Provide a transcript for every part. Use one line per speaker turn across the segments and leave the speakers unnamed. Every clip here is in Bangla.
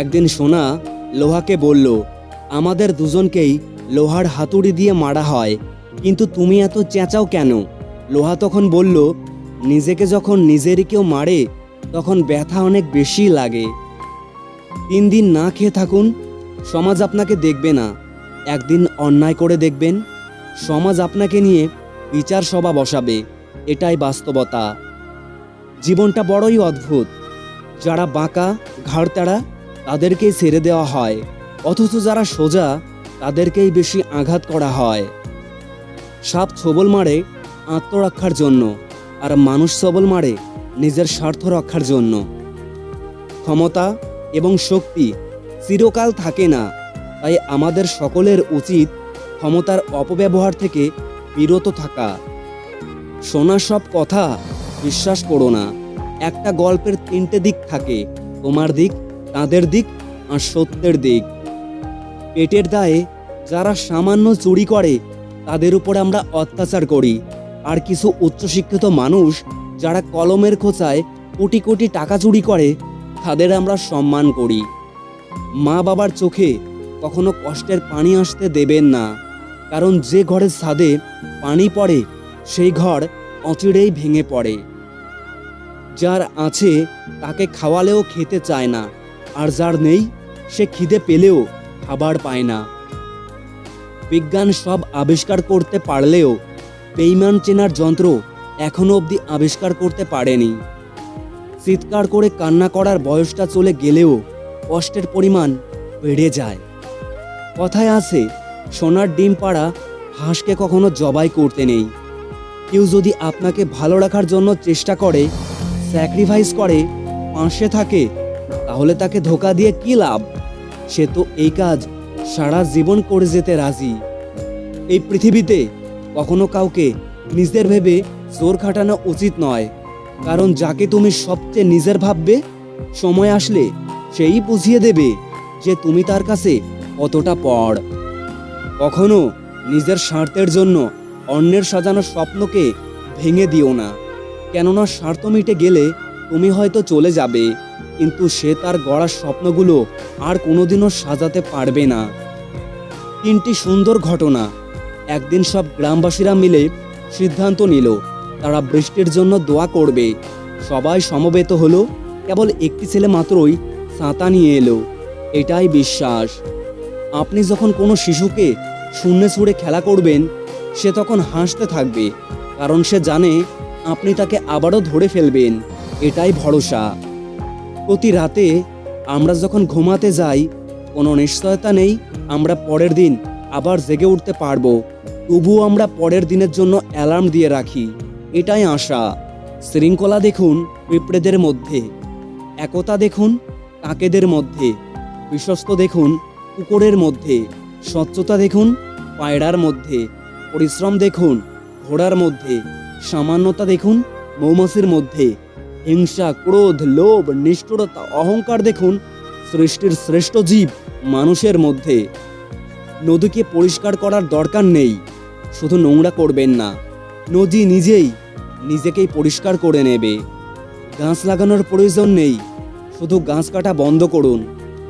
একদিন সোনা লোহাকে বলল, আমাদের দুজনকেই লোহার হাতুড়ি দিয়ে মারা হয়, কিন্তু তুমি এত চেঁচাও কেন? লোহা তখন বলল, নিজেকে যখন নিজেরই কেউ মারে তখন ব্যথা অনেক বেশি লাগে। 3 দিন না খেয়ে থাকুন, সমাজ আপনাকে দেখবে না। একদিন অন্যায় করে দেখবেন, সমাজ আপনাকে নিয়ে বিচার সভা বসাবে। এটাই বাস্তবতা। জীবনটা বড়ই অদ্ভুত। যারা বাঁকা ঘাড়তাড়া তাদেরকেই ছেড়ে দেওয়া হয়, অথচ যারা সোজা তাদেরকেই বেশি আঘাত করা হয়। সাপ ছোবল মারে আত্মরক্ষার জন্য, আর মানুষ সবল মারে নিজের স্বার্থ রক্ষার জন্য। ক্ষমতা এবং শক্তি চিরকাল থাকে না, তাই আমাদের সকলের উচিত ক্ষমতার অপব্যবহার থেকে বিরত থাকা। শোনা সব কথা বিশ্বাস করো না। একটা গল্পের 3টে দিক থাকে, তোমার দিক, তাদের দিক আর সত্যের দিক। পেটের দায়ে যারা সামান্য চুরি করে তাদের উপর আমরা অত্যাচার করি, আর কিছু উচ্চশিক্ষিত মানুষ যারা কলমের খোঁচায় কোটি কোটি টাকা চুরি করে তাদের আমরা সম্মান করি। মা বাবার চোখে কখনো কষ্টের পানি আসতে দেবেন না, কারণ যে ঘরের ছাদে পানি পড়ে সেই ঘর অচিরেই ভেঙে পড়ে। যার আছে তাকে খাওয়ালেও খেতে চায় না, আর যার নেই সে খিদে পেলেও খাবার পায় না। বিজ্ঞান সব আবিষ্কার করতে পারলেও বেঈমান চেনার যন্ত্র এখনো অবধি আবিষ্কার করতে পারেনি। চিৎকার করে কান্না করার বয়সটা চলে গেলেও কষ্টের পরিমাণ বেড়ে যায়। কথায় আছে, সোনার ডিম পাড়া হাঁসকে কখনো জবাই করতে নেই। কেউ যদি আপনাকে ভালো রাখার জন্য চেষ্টা করে, স্যাক্রিফাইস করে, পাশে থাকে, তাহলে তাকে ধোঁকা দিয়ে কি লাভ? সে তো এই কাজ সারা জীবন করে যেতে রাজি। এই পৃথিবীতে কখনো কাউকে নিজের ভেবে জোর খাটানো উচিত নয়, কারণ যাকে তুমি সবচেয়ে নিজের ভাববে, সময় আসলে সেই বুঝিয়ে দেবে যে তুমি তার কাছে কতটা পর। কখনো নিজের স্বার্থের জন্য অন্যের সাজানো স্বপ্নকে ভেঙে দিও না, কেননা স্বার্থ মিটে গেলে তুমি হয়তো চলে যাবে, কিন্তু সে তার গড়া স্বপ্নগুলো আর কোনোদিনও সাজাতে পারবে না। 3টি সুন্দর ঘটনা। একদিন সব গ্রামবাসীরা মিলে সিদ্ধান্ত নিল তারা বৃষ্টির জন্য দোয়া করবে। সবাই সমবেত হলো, কেবল একটি ছেলে মাত্রই ছাতা নিয়ে এলো। এটাই বিশ্বাস। আপনি যখন কোনো শিশুকে শূন্যে ছুঁড়ে খেলা করবেন, সে তখন হাসতে থাকবে, কারণ সে জানে আপনি তাকে আবারও ধরে ফেলবেন। এটাই ভরসা। প্রতি রাতে আমরা যখন ঘুমাতে যাই, কোনো নিশ্চয়তা নেই আমরা পরের দিন আবার জেগে উঠতে পারবো, তবুও আমরা পরের দিনের জন্য অ্যালার্ম দিয়ে রাখি। এটাই আশা। শৃঙ্খলা দেখুন পিঁপড়েদের মধ্যে, একতা দেখুন কাকেদের মধ্যে, বিশ্বস্ত দেখুন কুকুরের মধ্যে, স্বচ্ছতা দেখুন পায়রার মধ্যে, পরিশ্রম দেখুন ঘোড়ার মধ্যে, সামান্যতা দেখুন মৌমাছির মধ্যে, হিংসা, ক্রোধ, লোভ, নিষ্ঠুরতা, অহংকার দেখুন সৃষ্টির শ্রেষ্ঠ জীব মানুষের মধ্যে। নদীকে পরিষ্কার করার দরকার নেই, শুধু নোংরা করবেন না, নদী নিজেই নিজেকেই পরিষ্কার করে নেবে। গাছ লাগানোর প্রয়োজন নেই, শুধু গাছ কাটা বন্ধ করুন,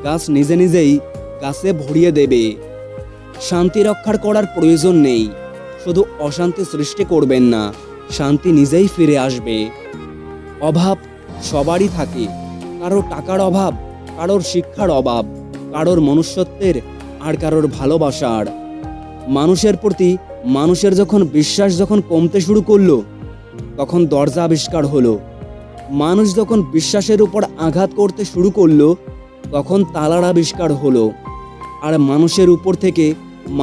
গাছ নিজে নিজেই গাছে ভরিয়ে দেবে। শান্তি রক্ষার করার প্রয়োজন নেই, শুধু অশান্তি সৃষ্টি করবেন না, শান্তি নিজেই ফিরে আসবে। অভাব সবারই থাকে, কারোর টাকার অভাব, কারোর শিক্ষার অভাব, কারোর মনুষ্যত্বের, আর কারোর ভালোবাসার। মানুষের প্রতি মানুষের যখন বিশ্বাস কমতে শুরু করলো, তখন দরজা আবিষ্কার হলো। মানুষ যখন বিশ্বাসের উপর আঘাত করতে শুরু করলো, তখন তালার আবিষ্কার হলো। আর মানুষের উপর থেকে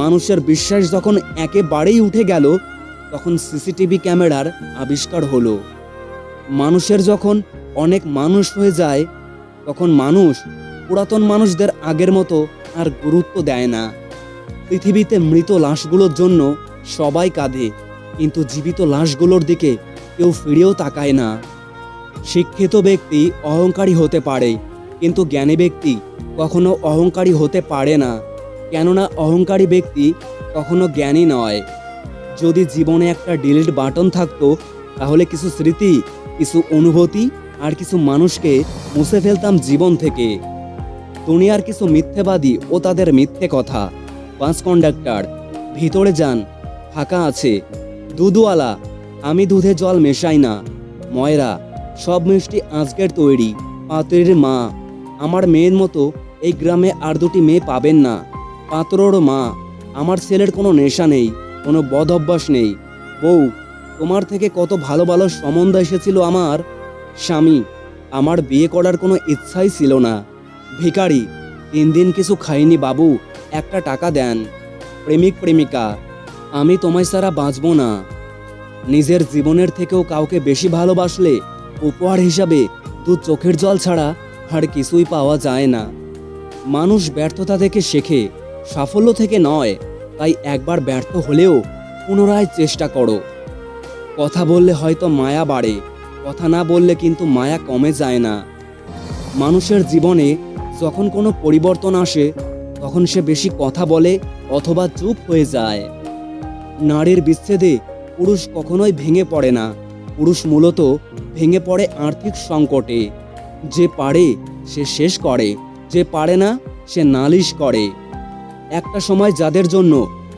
মানুষের বিশ্বাস যখন একেবারেই উঠে গেল, তখন সিসিটিভি ক্যামেরার আবিষ্কার হলো। মানুষের যখন অনেক মানুষ হয়ে যায়, তখন মানুষ পুরাতন মানুষদের আগের মতো আর গুরুত্ব দেয় না। পৃথিবীতে মৃত লাশগুলোর জন্য সবাই কাঁদে, কিন্তু জীবিত লাশগুলোর দিকে কেউ ফিরেও তাকায় না। শিক্ষিত ব্যক্তি অহংকারী হতে পারে, কিন্তু জ্ঞানী ব্যক্তি কখনো অহংকারী হতে পারে না, কেননা অহংকারী ব্যক্তি কখনো জ্ঞানী নয়। যদি জীবনে একটা ডিলিট বাটন থাকতো, তাহলে কিছু স্মৃতি, কিছু অনুভূতি আর কিছু মানুষকে মুছে ফেলতাম জীবন থেকে। দুনিয়ার কিছু মিথ্যেবাদী ও তাদের মিথ্যে কথা। বাস কন্ডাক্টর, ভিতরে যান, ফাঁকা আছে। দুধওয়ালা, আমি দুধে জল মেশাই না। ময়রা, সব মিষ্টি আজকের তৈরি, পাত্রের মা, আমার মেয়ের মতো এই গ্রামে আর দুটি মেয়ে পাবেন না। পাত্রর মা, আমার ছেলের কোনো নেশা নেই, কোনো বদ অভ্যাস নেই। বউ, তোমার থেকে কত ভালো ভালো সম্বন্ধ এসেছিল আমার। স্বামী, আমার বিয়ে করার কোনো ইচ্ছাই ছিল না। ভিখারি, 3 দিন কিছু খাইনি বাবু, একটা টাকা দেন। প্রেমিক প্রেমিকা, আমি তোমায় ছাড়া বাঁচব না। নিজের জীবনের থেকেও কাউকে বেশি ভালোবাসলে উপহার হিসাবে দু চোখের জল ছাড়া আর কিছুই পাওয়া যায় না। মানুষ ব্যর্থতা থেকে শেখে, সাফল্য থেকে নয়। তাই একবার ব্যর্থ হলেও পুনরায় চেষ্টা করো। কথা বললে হয়তো মায়া বাড়ে, কথা না বললে কিন্তু মায়া কমে যায় না। মানুষের জীবনে যখন কোনো পরিবর্তন আসে তখন সে বেশি কথা বলে অথবা চুপ হয়ে যায়। নারীর বিচ্ছেদে পুরুষ কখনোই ভেঙে পড়ে না। পুরুষ মূলত ভেঙে পড়ে আর্থিক সংকটে। যে পারে সে শেষ করে, যে পারে না সে নালিশ করে। একটা সময় যাদের জন্য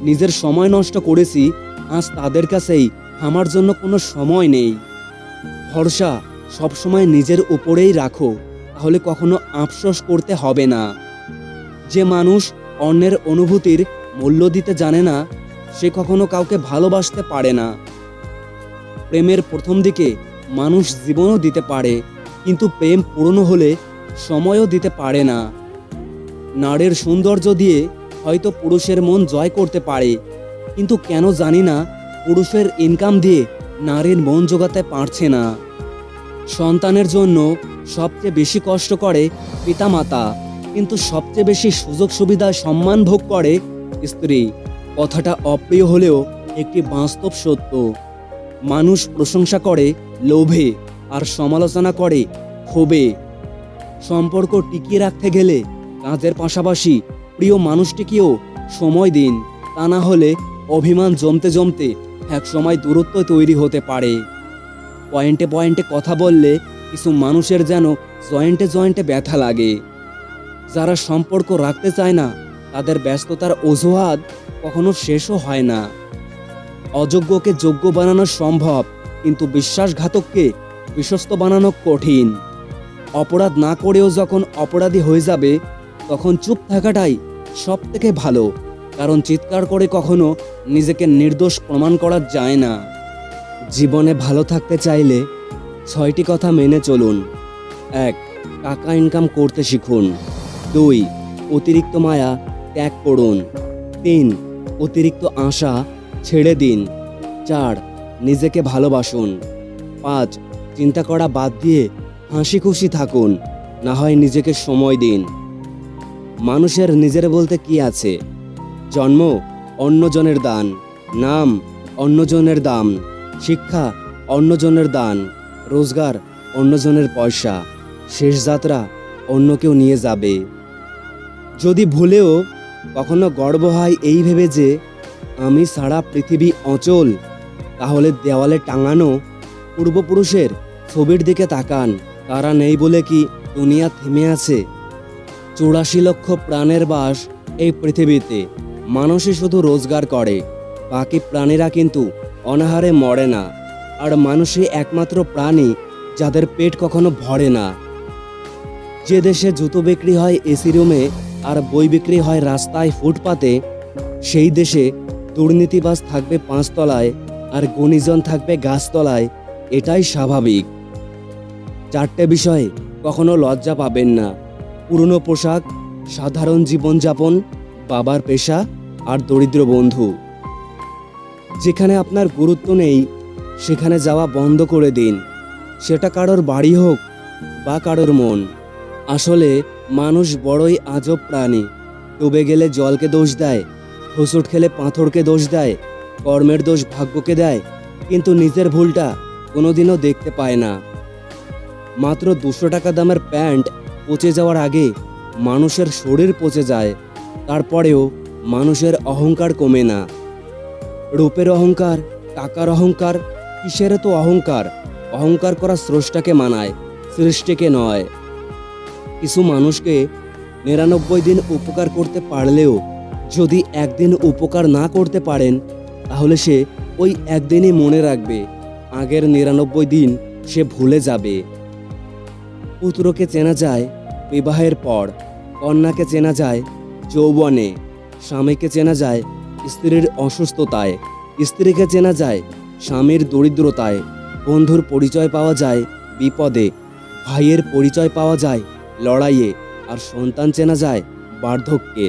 নিজের সময় নষ্ট করেছি, আজ তাদের কাছেই আমার জন্য কোনো সময় নেই। ভরসা সবসময় নিজের উপরেই রাখো, তাহলে কখনো আফসোস করতে হবে না। যে মানুষ অন্যের অনুভূতির মূল্য দিতে জানে না, সে কখনো কাউকে ভালোবাসতে পারে না। প্রেমের প্রথম দিকে মানুষ জীবনও দিতে পারে, কিন্তু প্রেম পুরনো হলে সময়ও দিতে পারে না। নারীর সৌন্দর্য দিয়ে হয়তো পুরুষের মন জয় করতে পারে, কিন্তু কেন জানি না পুরুষের ইনকাম দিয়ে নারীর মন জোগাতে পারছে না। সন্তানের জন্য সবচেয়ে বেশি কষ্ট করে পিতামাতা, কিন্তু সবচেয়ে বেশি সুযোগ সুবিধা সম্মান ভোগ করে স্ত্রী। কথাটা অপ্রিয় হলেও একটি বাস্তব সত্য। মানুষ প্রশংসা করে লোভে আর সমালোচনা করে ক্ষোভে। সম্পর্ক টিকিয়ে রাখতে গেলে কাজের পাশাপাশি প্রিয় মানুষটিকেও সময় দিন, তা না হলে অভিমান জমতে জমতে একসময় দূরত্ব তৈরি হতে পারে। পয়েন্টে পয়েন্টে কথা বললে কিছু মানুষের যেন জয়েন্টে জয়েন্টে ব্যথা লাগে। যারা সম্পর্ক রাখতে চায় না তাদের ব্যস্ততার অজুহাত কখনো শেষও হয় না। অযোগ্যকে যোগ্য বানানো সম্ভব, কিন্তু বিশ্বাসঘাতককে বিশ্বস্ত বানানো কঠিন। অপরাধ না করেও যখন অপরাধী হয়ে যাবে তখন চুপ থাকাটাই সব থেকে ভালো, কারণ চিৎকার করে কখনো নিজেকে নির্দোষ প্রমাণ করা যায় না। জীবনে ভালো থাকতে চাইলে 6টি কথা মেনে চলুন। 1. টাকা ইনকাম করতে শিখুন। 2. অতিরিক্ত মায়া ত্যাগ করুন। 3. অতিরিক্ত আশা ছেড়ে দিন। 4. নিজেকে ভালোবাসুন। 5. চিন্তা করা বাদ দিয়ে হাসি খুশি থাকুন, না হয় নিজেকে সময় দিন। মানুষের নিজের বলতে কি আছে? জন্ম অন্যজনের দান, নাম অন্যজনের দাম, শিক্ষা অন্যজনের দান, রোজগার অন্যজনের পয়সা, শেষ যাত্রা অন্য কেউ নিয়ে যাবে। যদি ভুলেও কখনো গর্ব হয় এই ভেবে যে আমি ছাড়া পৃথিবী অচল, তাহলে দেওয়ালে টাঙানো পূর্বপুরুষের ছবির দিকে তাকান। তারা নেই বলে কি দুনিয়া থেমে আছে? 84 লক্ষ প্রাণের বাস এই পৃথিবীতে। মানুষই শুধু রোজগার করে, বাকি প্রাণীরা কিন্তু অনাহারে মরে না। আর মানুষই একমাত্র প্রাণী যাদের পেট কখনো ভরে না। যে দেশে জুতো বিক্রি হয় এসি রুমে আর বই বিক্রি হয় রাস্তায় ফুটপাতে, সেই দেশে দুর্নীতিবাজ থাকবে 5 তলায় আর গুণীজন থাকবে গাছতলায়। এটাই স্বাভাবিক। 4টে বিষয়ে কখনো লজ্জা পাবেন না: পুরনো পোশাক, সাধারণ জীবনযাপন, বাবার পেশা আর দরিদ্র বন্ধু। যেখানে আপনার গুরুত্ব নেই সেখানে যাওয়া বন্ধ করে দিন, সেটা কারোর বাড়ি হোক বা কারোর মন। আসলে মানুষ বড়ই আজব প্রাণী। ডুবে গেলে জলকে দোষ দেয়, হোঁচট খেলে পাথরকে দোষ দেয়, কর্মের দোষ ভাগ্যকে দেয়, কিন্তু নিজের ভুলটা কোনোদিনও দেখতে পায় না। মাত্র 200 টাকা দামের প্যান্ট পচে যাওয়ার আগে মানুষের শরীর পচে যায়, তারপরেও মানুষের অহংকার কমে না। রূপের অহংকার, টাকার অহংকার, কিসের তো অহংকার? অহংকার করা স্রষ্টাকে মানায়, সৃষ্টিকে নয়। কিছু মানুষকে 99 দিন উপকার করতে পারলেও যদি একদিন উপকার না করতে পারেন, তাহলে সে ওই একদিনই মনে রাখবে, আগের 99 দিন সে ভুলে যাবে। পুত্রকে চেনা যায় বিবাহের পর, কন্যাকে চেনা যায় যৌবনে, স্বামীকে চেনা যায় স্ত্রীর অসুস্থতায়, স্ত্রীকে চেনা যায় স্বামীর দরিদ্রতায়, বন্ধুর পরিচয় পাওয়া যায় বিপদে, ভাইয়ের পরিচয় পাওয়া যায় লড়াইয়ে, আর সন্তান চেনা যায় বার্ধক্যে।